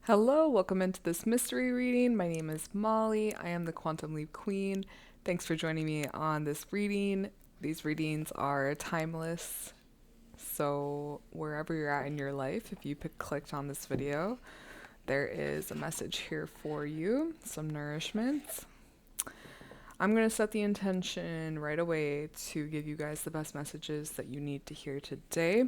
Hello, welcome into this mystery reading. My name is Molly. I am the Quantum Leap Queen. Thanks for joining me on this reading. These readings are timeless, so wherever you're at in your life, if you clicked on this video, there is a message here for you, some nourishment. I'm going to set the intention right away to give you guys the best messages that you need to hear today.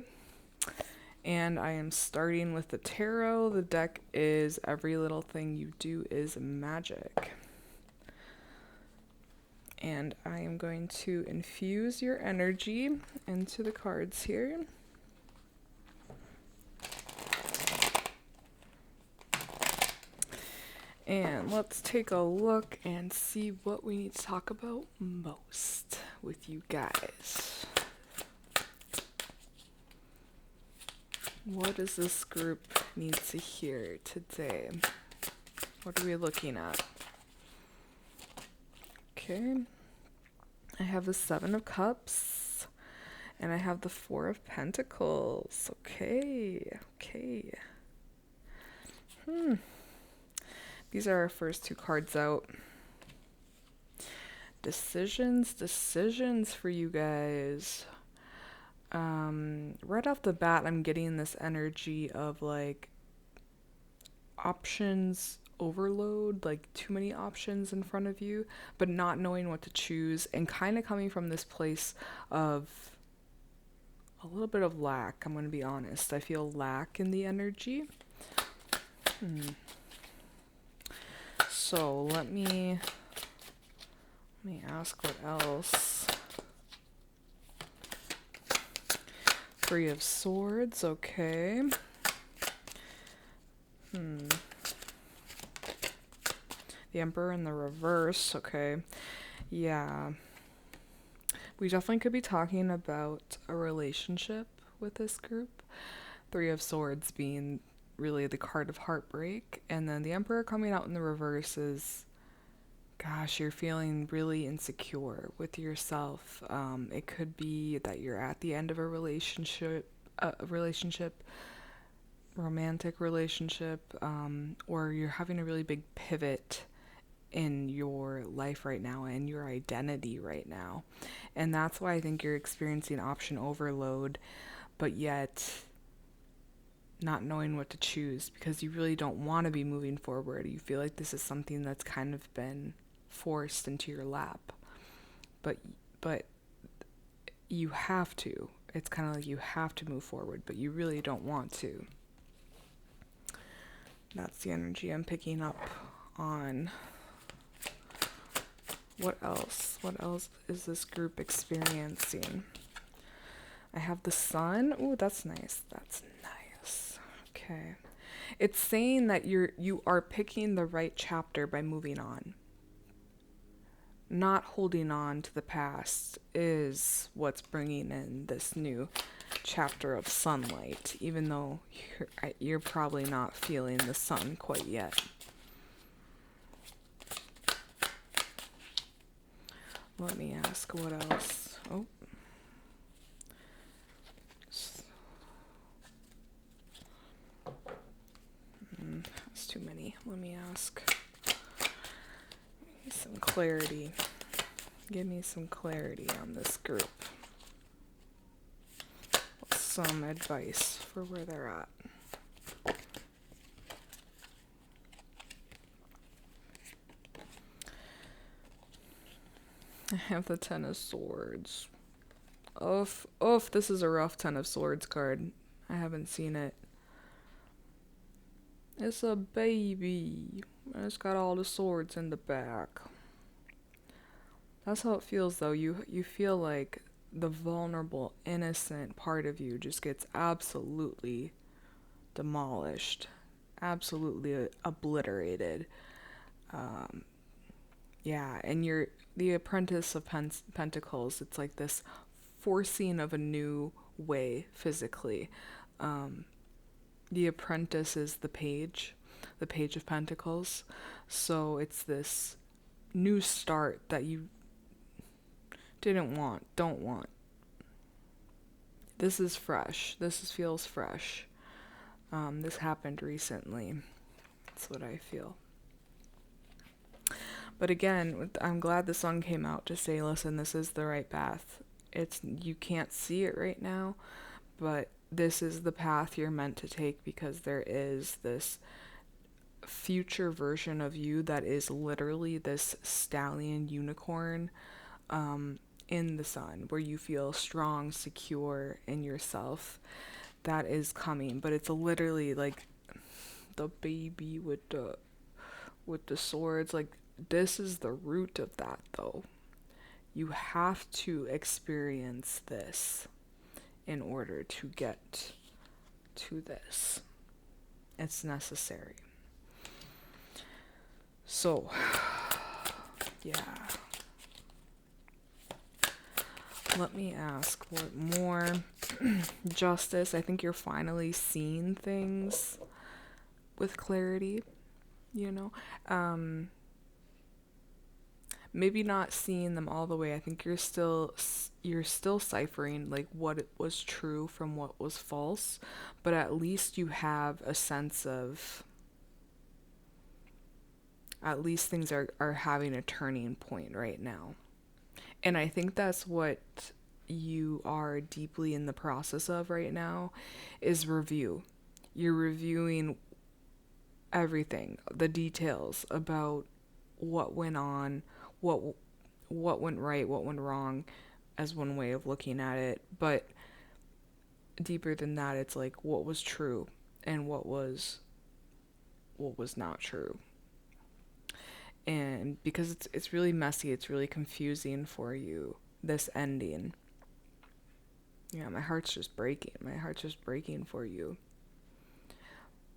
And I am starting with the tarot. The deck is Every Little Thing You Do Is Magic. And I am going to infuse your energy into the cards here. And let's take a look and see what we need to talk about most with you guys. What does this group need to hear today? What are we looking at? Okay. I have the Seven of Cups. And I have the Four of Pentacles. Okay. These are our first two cards out. Decisions for you guys. Right off the bat, I'm getting this energy of like options overload, like too many options in front of you, but not knowing what to choose, and kind of coming from this place of a little bit of lack. I'm going to be honest. I feel lack in the energy. So let me ask what else. Three of Swords, okay. The Emperor in the reverse, okay. Yeah. We definitely could be talking about a relationship with this group. Three of Swords being really the card of heartbreak, and then the Emperor coming out in the reverse is, gosh, you're feeling really insecure with yourself. It could be that you're at the end of a relationship, romantic relationship, or you're having a really big pivot in your life right now and your identity right now. And that's why I think you're experiencing option overload, but yet not knowing what to choose because you really don't want to be moving forward. You feel like this is something that's kind of been forced into your lap. But you have to. It's kind of like you have to move forward, but you really don't want to. That's the energy I'm picking up on. What else? What else is this group experiencing? I have the Sun. Ooh, that's nice. Okay. It's saying that you are picking the right chapter by moving on. Not holding on to the past is what's bringing in this new chapter of sunlight, even though you're probably not feeling the sun quite yet. Let me ask what else. Oh. That's too many. Let me ask. Some clarity. Give me some clarity on this group. Some advice for where they're at. I have the Ten of Swords. Oof, this is a rough Ten of Swords card. I haven't seen it. It's a baby. It's got all the swords in the back. That's how it feels, though. You feel like the vulnerable, innocent part of you just gets absolutely demolished. Absolutely obliterated. Yeah, and you're the Apprentice of Pentacles. It's like this forcing of a new way physically. The Apprentice is the Page of Pentacles. So it's this new start that you don't want. This is fresh. Feels fresh. This happened recently. That's what I feel. But again, I'm glad the sun came out to say, listen, this is the right path. You can't see it right now, but this is the path you're meant to take, because there is this future version of you that is literally this stallion unicorn in the sun, where you feel strong, secure in yourself. That is coming, but it's literally like the baby with the swords. Like, this is the root of that, though. You have to experience this in order to get to this. It's necessary. So, yeah. Let me ask, what more? Justice, I think you're finally seeing things with clarity, you know? Maybe not seeing them all the way. I think you're still ciphering like what was true from what was false, but at least you have a sense of, at least things are having a turning point right now. And I think that's what you are deeply in the process of right now, is review. You're reviewing everything, the details about what went on, what went right, what went wrong, as one way of looking at it. But deeper than that, it's like what was true and what was not true. And because it's really messy, it's really confusing for you, this ending. Yeah, my heart's just breaking. My heart's just breaking for you.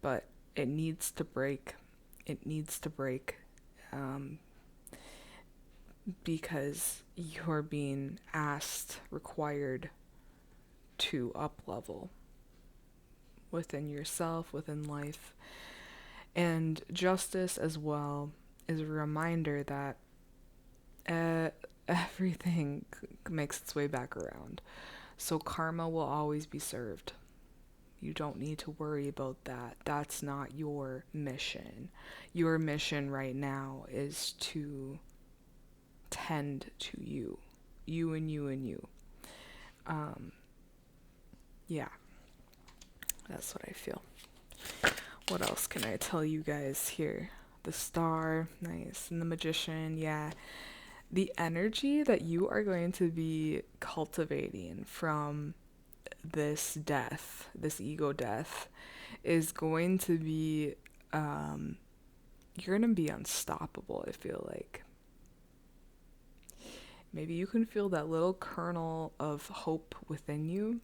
But it needs to break. It needs to break. Because you're being asked, required to up level within yourself, within life. And justice as well is a reminder that everything makes its way back around. So karma will always be served. You don't need to worry about that. That's not your mission. Your mission right now is to tend to you. You and you and you. Yeah. That's what I feel. What else can I tell you guys here? The star, nice. And the magician, yeah. The energy that you are going to be cultivating from this death, this ego death, is going to be, you're going to be unstoppable, I feel like. Maybe you can feel that little kernel of hope within you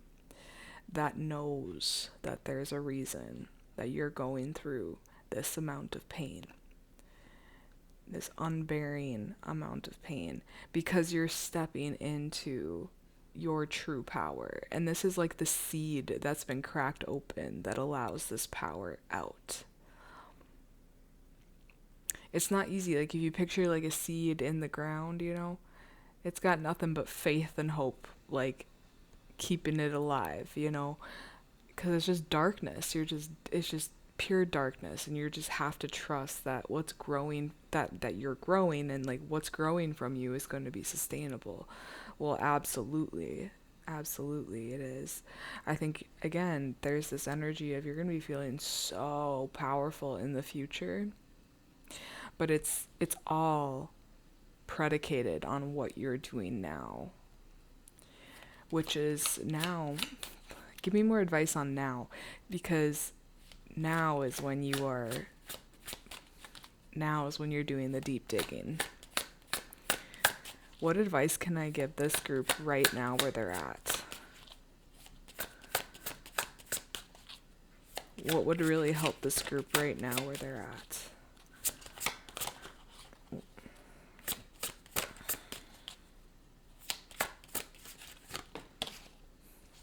that knows that there's a reason that you're going through this amount of pain, this unbearing amount of pain, because you're stepping into your true power. And this is like the seed that's been cracked open that allows this power out. It's not easy. Like, if you picture like a seed in the ground, you know, it's got nothing but faith and hope, like keeping it alive, you know, because it's just darkness. It's just pure darkness, and you just have to trust that what's growing, that you're growing, and like what's growing from you is going to be sustainable. Well, absolutely it is. I think, again, there's this energy of you're going to be feeling so powerful in the future, but it's all predicated on what you're doing now, which is now. Give me more advice on now, because now is when you're doing the deep digging. What advice can I give this group right now where they're at? What would really help this group right now where they're at?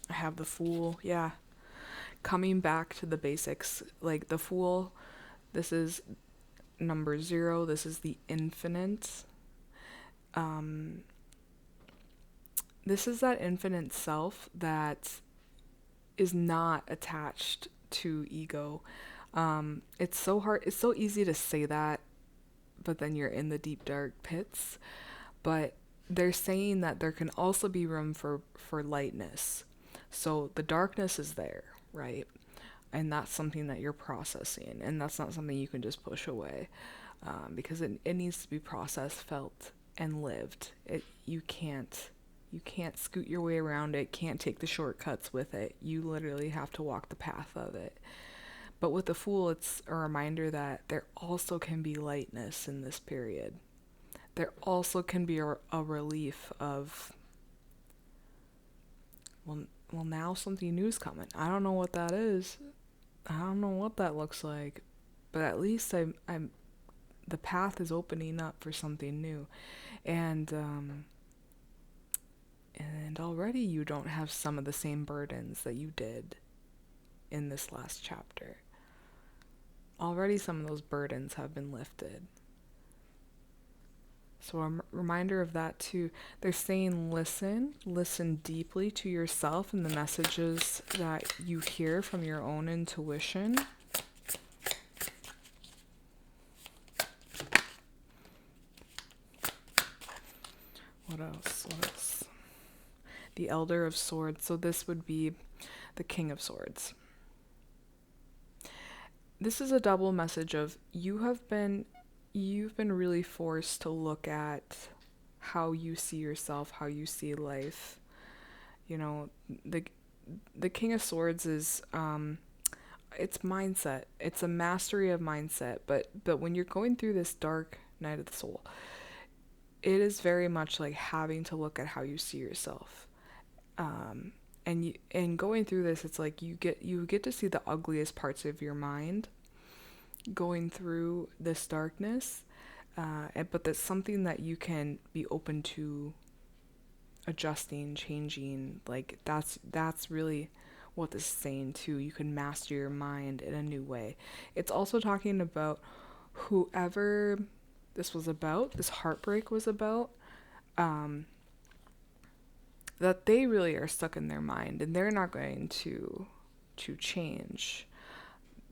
I have the Fool, yeah. Coming back to the basics, like the Fool, this is number 0, this is the infinite. This is that infinite self that is not attached to ego. It's so hard, it's so easy to say that, but then you're in the deep dark pits. But they're saying that there can also be room for lightness. So the darkness is there, right? And that's something that you're processing, and that's not something you can just push away, because it needs to be processed, felt, and lived. You can't scoot your way around it, can't take the shortcuts with it. You literally have to walk the path of it. But with the Fool, it's a reminder that there also can be lightness in this period. There also can be a relief of, well, now something new's coming. I don't know what that is. I don't know what that looks like. But at least I'm the path is opening up for something new. And already you don't have some of the same burdens that you did in this last chapter. Already some of those burdens have been lifted. So a reminder of that too. They're saying listen deeply to yourself and the messages that you hear from your own intuition. What else? The Elder of Swords. So this would be the King of Swords. This is a double message of you've been really forced to look at how you see yourself, how you see life. You know, the King of Swords is it's mindset. It's a mastery of mindset, but when you're going through this dark night of the soul, it is very much like having to look at how you see yourself. And going through this, it's like you get to see the ugliest parts of your mind going through this darkness, but that's something that you can be open to adjusting, changing. Like that's really what this is saying too. You can master your mind in a new way. It's also talking about whoever this was about, this heartbreak was about, that they really are stuck in their mind and they're not going to change.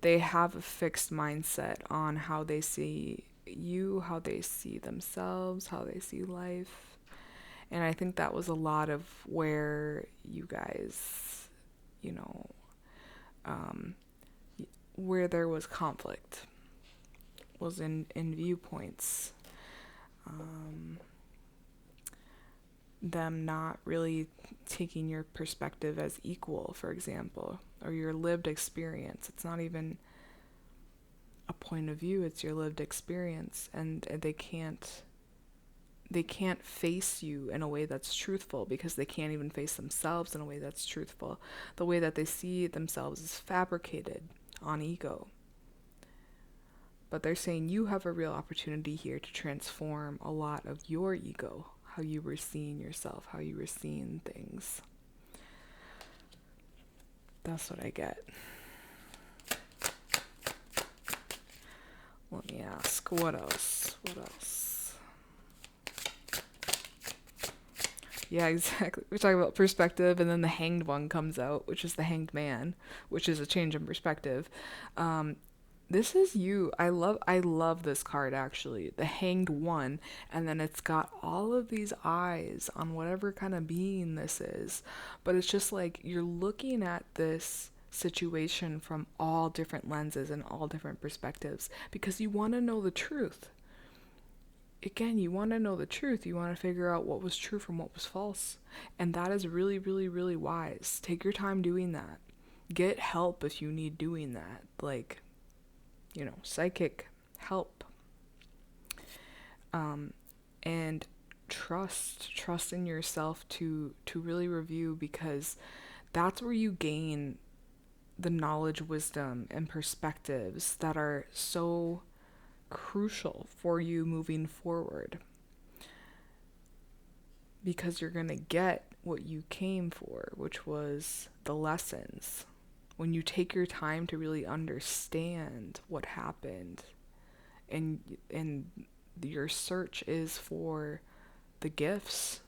They have a fixed mindset on how they see you, how they see themselves, how they see life. And I think that was a lot of where you guys, where there was conflict, was in viewpoints. Them not really taking your perspective as equal, for example, or your lived experience. It's not even a point of view, it's your lived experience, and they can't face you in a way that's truthful because they can't even face themselves in a way that's truthful. The way that they see themselves is fabricated on ego. But they're saying you have a real opportunity here to transform a lot of your ego, how you were seeing yourself, how you were seeing things. That's what I get. Let me ask, what else? Yeah, exactly. We're talking about perspective, and then the Hanged One comes out, which is the Hanged Man, which is a change in perspective. This is you. I love this card, actually. The Hanged One, and then it's got all of these eyes on whatever kind of being this is. But it's just like you're looking at this situation from all different lenses and all different perspectives because you want to know the truth. Again, you want to know the truth. You want to figure out what was true from what was false. And that is really, really, really wise. Take your time doing that. Get help if you need doing that. Like, psychic help. And trust in yourself to really review, because that's where you gain the knowledge, wisdom, and perspectives that are so crucial for you moving forward, because you're going to get what you came for, which was the lessons. When you take your time to really understand what happened, and your search is for the gifts,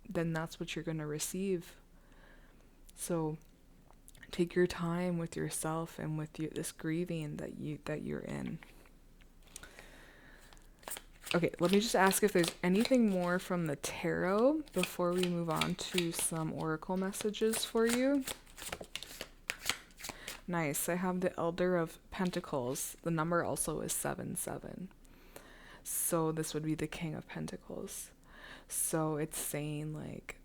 then that's what you're going to receive. So Take your time with yourself and with this grieving that you're in. Okay, let me just ask if there's anything more from the tarot before we move on to some oracle messages for you. Nice. I have the Elder of Pentacles. The number also is 77. So this would be the King of Pentacles. So it's saying like,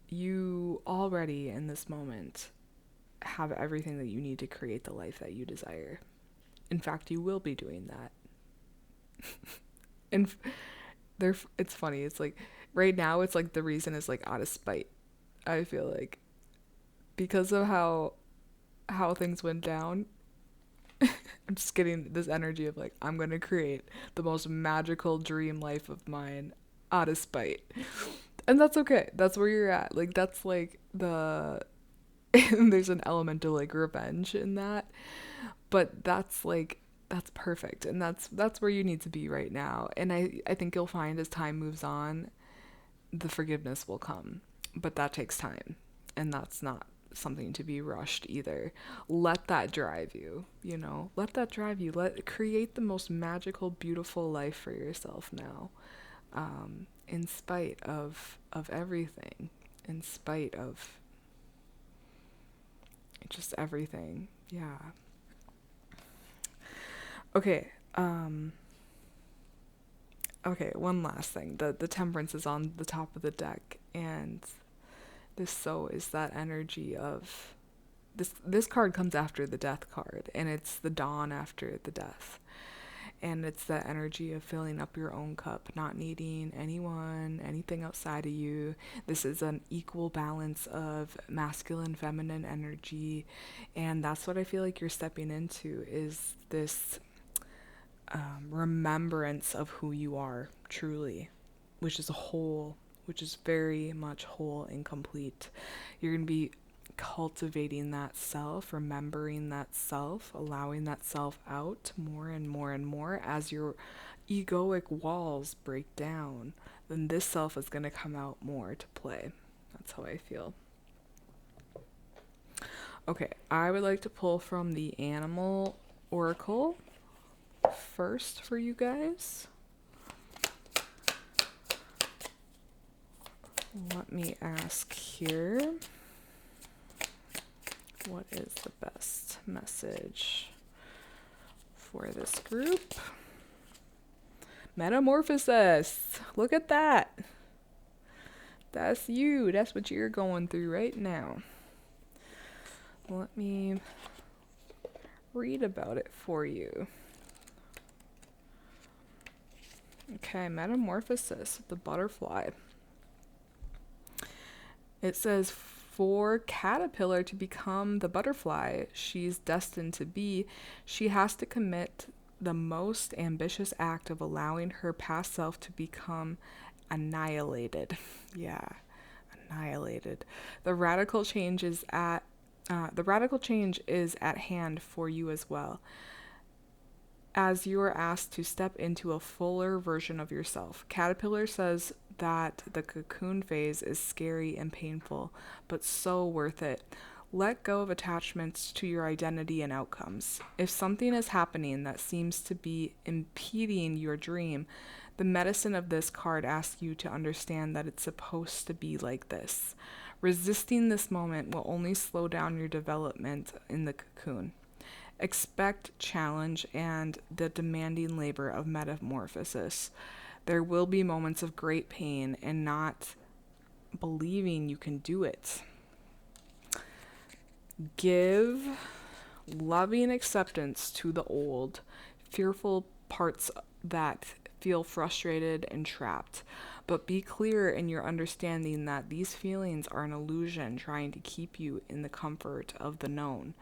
you already in this moment have everything that you need to create the life that you desire. In fact, you will be doing that. And it's funny. It's like right now it's like the reason is like out of spite. I feel like because of how things went down, I'm just getting this energy of like, I'm going to create the most magical dream life of mine out of spite. And that's okay. That's where you're at. Like, that's like there's an element of like revenge in that. But that's like, that's perfect. And that's where you need to be right now. And I think you'll find as time moves on, the forgiveness will come. But that takes time. And that's not something to be rushed either. Let that drive you, let that drive you. Create the most magical, beautiful life for yourself now, in spite of everything, in spite of just everything. Yeah. Okay. Okay, one last thing. The Temperance is on the top of the deck, and this so is that energy of this card comes after the Death card, and it's the dawn after the death. And it's that energy of filling up your own cup, not needing anything outside of you. This is an equal balance of masculine, feminine energy. And that's what I feel like you're stepping into, is this remembrance of who you are truly, which is a whole, which is very much whole and complete. You're going to be cultivating that self, remembering that self, allowing that self out more and more and more as your egoic walls break down. Then this self is going to come out more to play. That's how I feel. Okay, I would like to pull from the Animal Oracle first for you guys. Let me ask here, what is the best message for this group? Metamorphosis. Look at that. That's you. That's what you're going through right now. Let me read about it for you. Okay, Metamorphosis, the butterfly. It says, for Caterpillar to become the butterfly she's destined to be, she has to commit the most ambitious act of allowing her past self to become annihilated. Yeah, annihilated. The radical change is at hand for you as well, as you are asked to step into a fuller version of yourself. Caterpillar says that the cocoon phase is scary and painful, but so worth it. Let go of attachments to your identity and outcomes. If something is happening that seems to be impeding your dream, the medicine of this card asks you to understand that it's supposed to be like this. Resisting this moment will only slow down your development in the cocoon. Expect challenge and the demanding labor of metamorphosis. There will be moments of great pain and not believing you can do it. Give loving acceptance to the old, fearful parts that feel frustrated and trapped. But be clear in your understanding that these feelings are an illusion trying to keep you in the comfort of the known.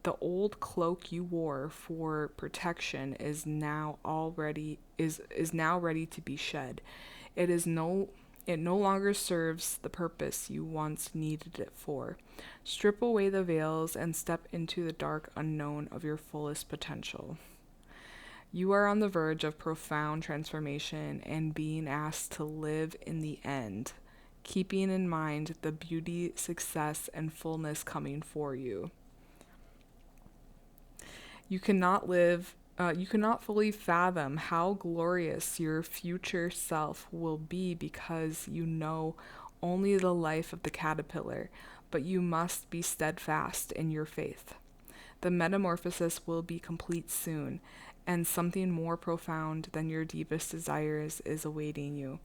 The old cloak you wore for protection is now ready to be shed. It no longer serves the purpose you once needed it for. Strip away the veils and step into the dark unknown of your fullest potential. You are on the verge of profound transformation and being asked to live in the end. keeping in mind the beauty, success, and fullness coming for you. You cannot fully fathom how glorious your future self will be because you know only the life of the caterpillar, but you must be steadfast in your faith. The metamorphosis will be complete soon, and something more profound than your deepest desires is awaiting you.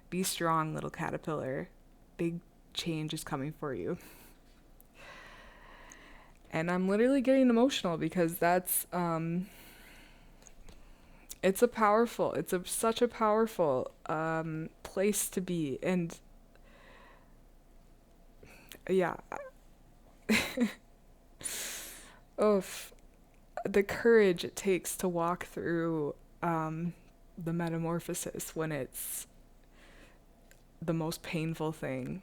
Be strong, little caterpillar. Big change is coming for you. And I'm literally getting emotional because that's it's such a powerful place to be. And yeah, the courage it takes to walk through the metamorphosis when it's the most painful thing.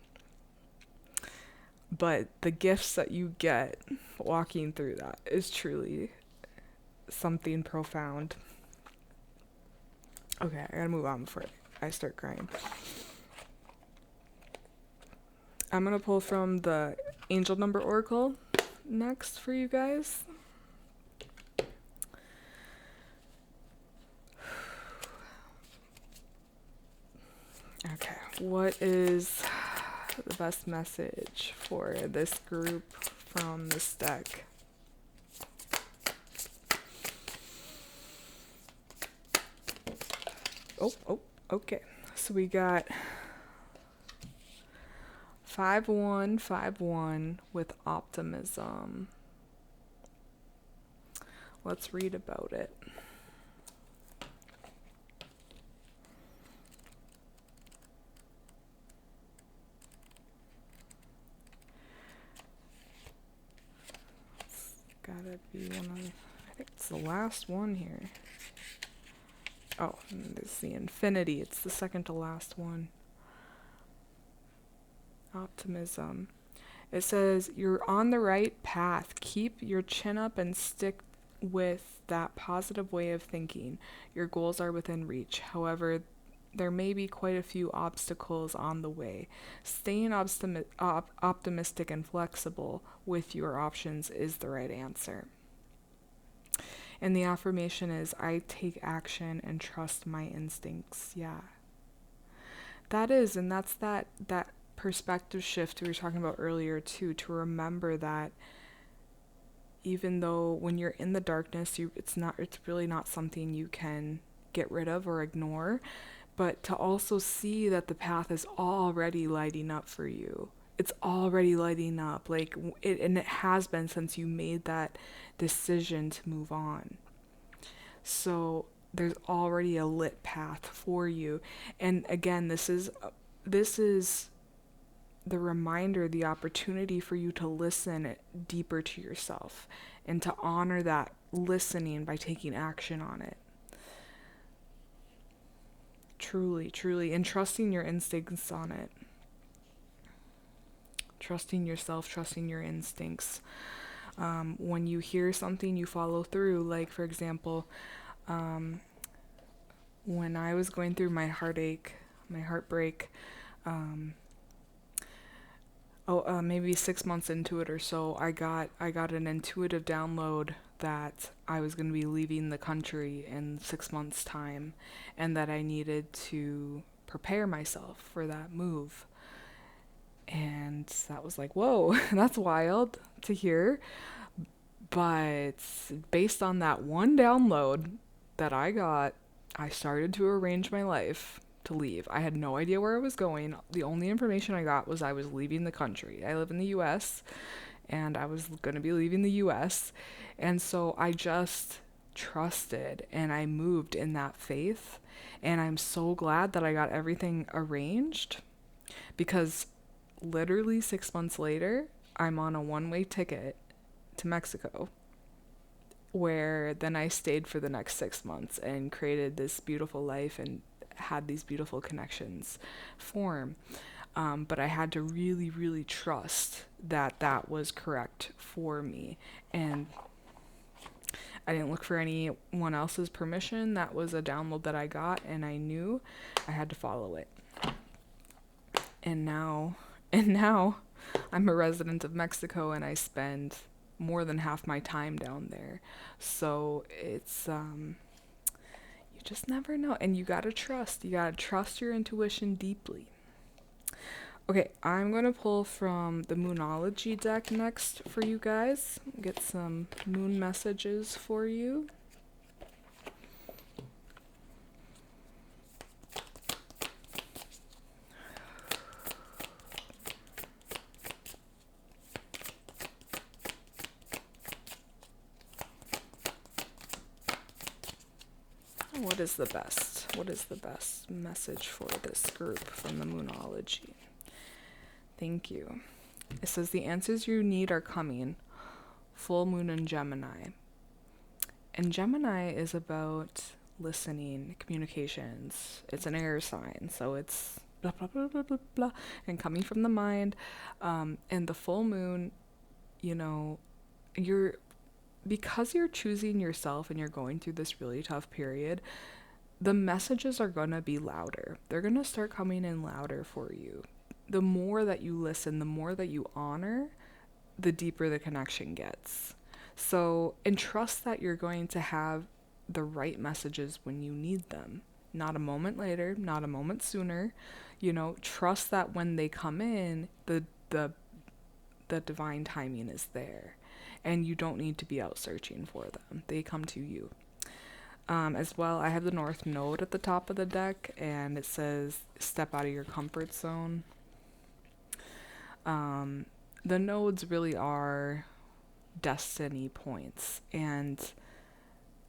But the gifts that you get walking through that is truly something profound. Okay, I gotta move on before I start crying. I'm gonna pull from the Angel Number Oracle next for you guys. Okay, what is the best message for this group from this deck? Okay. So we got 5151 with optimism. Let's read about it. Gotta be one of, I think it's the last one here. Oh, this is the infinity. It's the second to last one. Optimism. It says, you're on the right path. Keep your chin up and stick with that positive way of thinking. Your goals are within reach. However, there may be quite a few obstacles on the way. Staying optimistic and flexible with your options is the right answer. And the affirmation is, I take action and trust my instincts. Yeah. That is, and that's that perspective shift we were talking about earlier too, to remember that even though when you're in the darkness, it's really not something you can get rid of or ignore, but to also see that the path is already lighting up for you. It's already lighting up, and it has been since you made that decision to move on. So there's already a lit path for you. And again, this is the reminder, the opportunity for you to listen deeper to yourself and to honor that listening by taking action on it. Truly, truly, and trusting your instincts on it. Trusting yourself, trusting your instincts. When you hear something, you follow through. Like, for example, when I was going through my heartbreak, maybe 6 months into it or so, I got an intuitive download that I was going to be leaving the country in 6 months' time, and that I needed to prepare myself for that move. And that was like, whoa, that's wild to hear. But based on that one download that I got, I started to arrange my life to leave. I had no idea where I was going. The only information I got was I was leaving the country. I live in the US, and I was going to be leaving the US. And so I just trusted, and I moved in that faith. And I'm so glad that I got everything arranged, because literally 6 months later, I'm on a one-way ticket to Mexico, where then I stayed for the next 6 months and created this beautiful life and had these beautiful connections form. But I had to really, really trust that that was correct for me. And I didn't look for anyone else's permission. That was a download that I got, and I knew I had to follow it. And now I'm a resident of Mexico and I spend more than half my time down there. So it's you just never know, and you got to trust. You got to trust your intuition deeply. Okay, I'm going to pull from the Moonology deck next for you guys. Get some moon messages for you. What is the best? What is the best message for this group from the Moonology? Thank you. It says the answers you need are coming. Full moon in Gemini. And Gemini is about listening, communications. It's an air sign, so it's blah, blah, blah, blah, blah, blah, and coming from the mind. And the full moon, you know, because you're choosing yourself and you're going through this really tough period, the messages are going to be louder. They're going to start coming in louder for you. The more that you listen, the more that you honor, the deeper the connection gets. So, and trust that you're going to have the right messages when you need them. Not a moment later, not a moment sooner. You know, trust that when they come in, the divine timing is there. And you don't need to be out searching for them. They come to you. As well, I have the North Node at the top of the deck, and it says, step out of your comfort zone. The nodes really are destiny points, and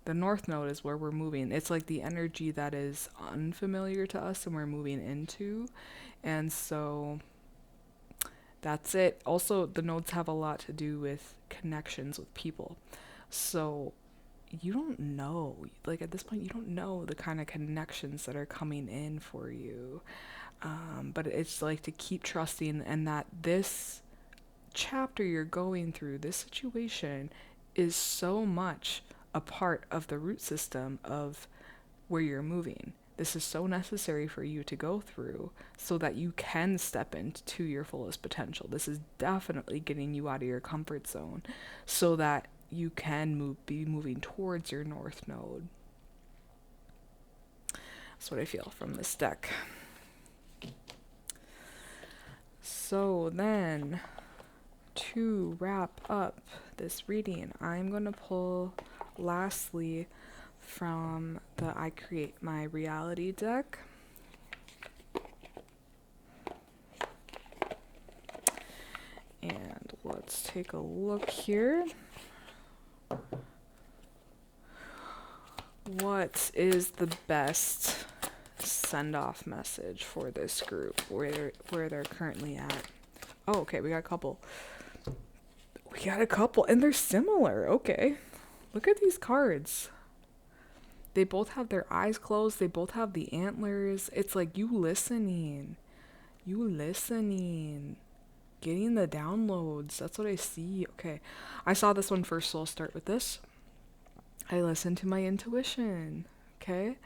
the North Node is where we're moving. It's like the energy that is unfamiliar to us and we're moving into. And so that's it. Also, the nodes have a lot to do with connections with people. So you don't know, like at this point, you don't know the kind of connections that are coming in for you. But it's like to keep trusting, and that this chapter you're going through, this situation, is so much a part of the root system of where you're moving. This is so necessary for you to go through so that you can step into your fullest potential. This is definitely getting you out of your comfort zone so that you can be moving towards your North Node. That's what I feel from this deck. So then, to wrap up this reading, I'm going to pull lastly from the I Create My Reality deck. And let's take a look here. What is the best send-off message for this group, where they're currently at? Oh, okay, we got a couple. And they're similar. Okay. Look at these cards. They both have their eyes closed. They both have the antlers. It's like you listening. Getting the downloads. That's what I see. Okay. I saw this one first, so I'll start with this. I listen to my intuition. Okay.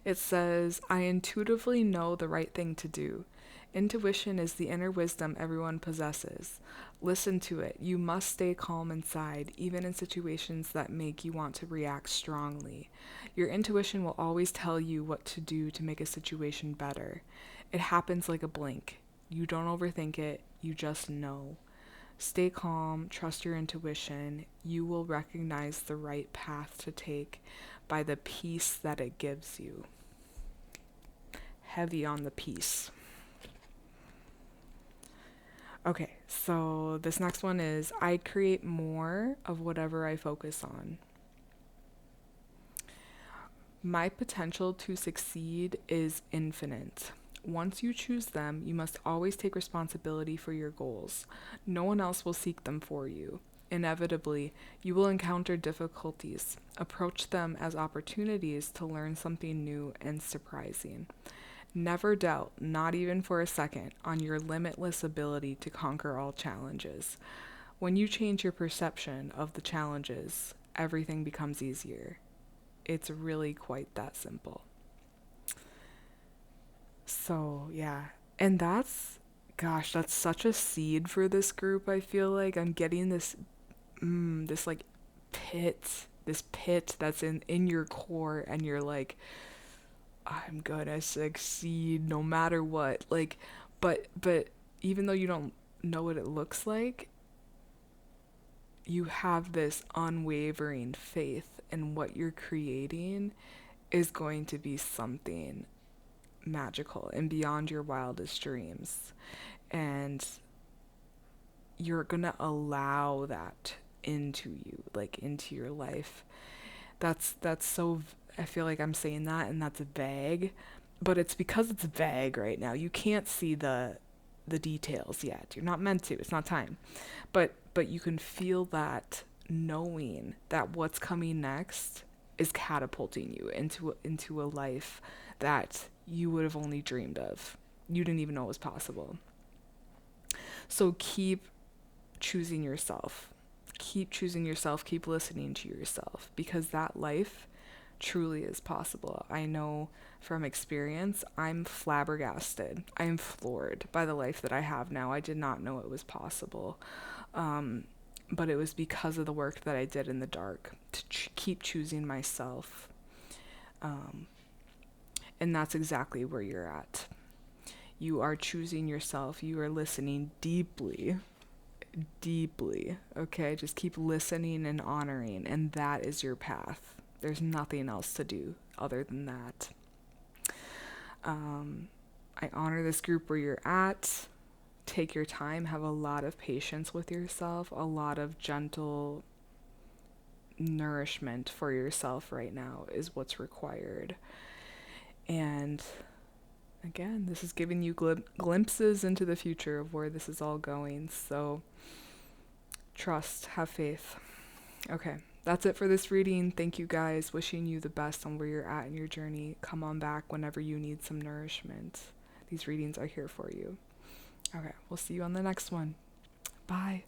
It says, I intuitively know the right thing to do. Intuition is the inner wisdom everyone possesses. Listen to it. You must stay calm inside, even in situations that make you want to react strongly. Your intuition will always tell you what to do to make a situation better. It happens like a blink. You don't overthink it. You just know. Stay calm. Trust your intuition. You will recognize the right path to take by the peace that it gives you. Heavy on the peace. Okay, so this next one is, I create more of whatever I focus on. My potential to succeed is infinite. Once you choose them, you must always take responsibility for your goals. No one else will seek them for you. Inevitably, you will encounter difficulties. Approach them as opportunities to learn something new and surprising. Never doubt, not even for a second, on your limitless ability to conquer all challenges. When you change your perception of the challenges, everything becomes easier. It's really quite that simple. So, yeah. And that's Gosh, that's such a seed for this group. I feel like I'm getting this like this pit that's in your core, and you're like, I'm gonna succeed no matter what. Like, but even though you don't know what it looks like, you have this unwavering faith in what you're creating is going to be something magical and beyond your wildest dreams. And you're gonna allow that into you, like into your life. That's so I feel like I'm saying that and that's vague, but it's because it's vague right now. You can't see the details yet. You're not meant to. It's not time. But you can feel that, knowing that what's coming next is catapulting you into a life that you would have only dreamed of. You didn't even know was possible. So keep choosing yourself. Keep choosing yourself. Keep listening to yourself, because that life truly is possible. I know from experience, I'm flabbergasted. I'm floored by the life that I have now. I did not know it was possible. But it was because of the work that I did in the dark to keep choosing myself. And that's exactly where you're at. You are choosing yourself. You are listening deeply, deeply. Okay? Just keep listening and honoring, and that is your path. There's nothing else to do other than that. I honor this group where you're at. Take your time. Have a lot of patience with yourself. A lot of gentle nourishment for yourself right now is what's required. And again, this is giving you glimpses into the future of where this is all going. So trust, have faith. Okay, that's it for this reading. Thank you guys. Wishing you the best on where you're at in your journey. Come on back whenever you need some nourishment. These readings are here for you. Okay, we'll see you on the next one. Bye.